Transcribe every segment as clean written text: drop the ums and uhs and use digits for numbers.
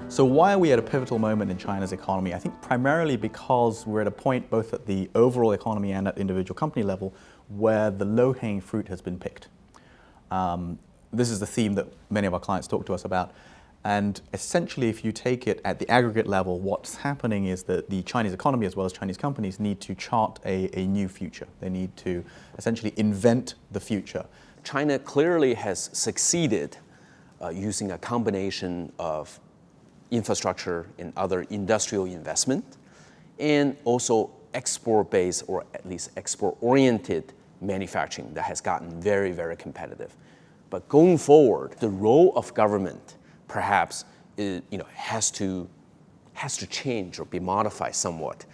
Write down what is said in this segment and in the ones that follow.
So why are we at a pivotal moment in China's economy? I think primarily because we're at a point both at the overall economy and at the individual company level where the low-hanging fruit has been picked. This is the theme that many of our clients talk to us about. And essentially, if you take it at the aggregate level, what's happening is that the Chinese economy as well as Chinese companies need to chart a new future. They need to essentially invent the future. China clearly has succeeded using a combination of infrastructure and other industrial investment, and also export-based or at least export-oriented manufacturing that has gotten very, very competitive. But going forward, the role of government perhaps has to change or be modified somewhat.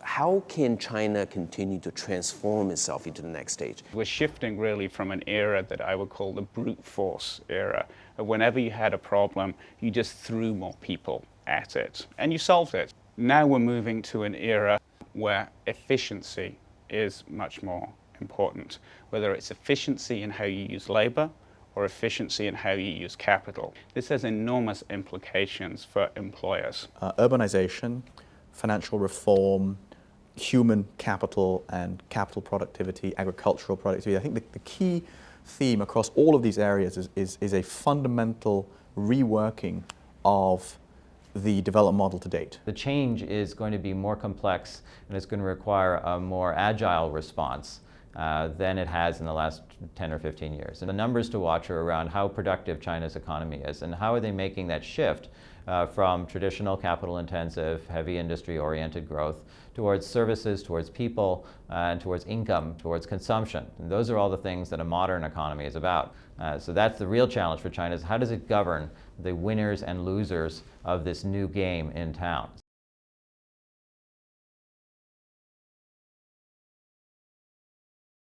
How can China continue to transform itself into the next stage? We're shifting really from an era that I would call the brute force era. Whenever you had a problem, you just threw more people at it and you solved it. Now we're moving to an era where efficiency is much more important, whether it's efficiency in how you use labor or efficiency in how you use capital. This has enormous implications for employers. Urbanization, financial reform, human capital and capital productivity, agricultural productivity. I think the key theme across all of these areas is a fundamental reworking of the development model to date. The change is going to be more complex and it's going to require a more agile response than it has in the last 10 or 15 years. And the numbers to watch are around how productive China's economy is and how are they making that shift from traditional capital-intensive, heavy industry-oriented growth towards services, towards people, and towards income, towards consumption. And those are all the things that a modern economy is about. So that's the real challenge for China, is how does it govern the winners and losers of this new game in town?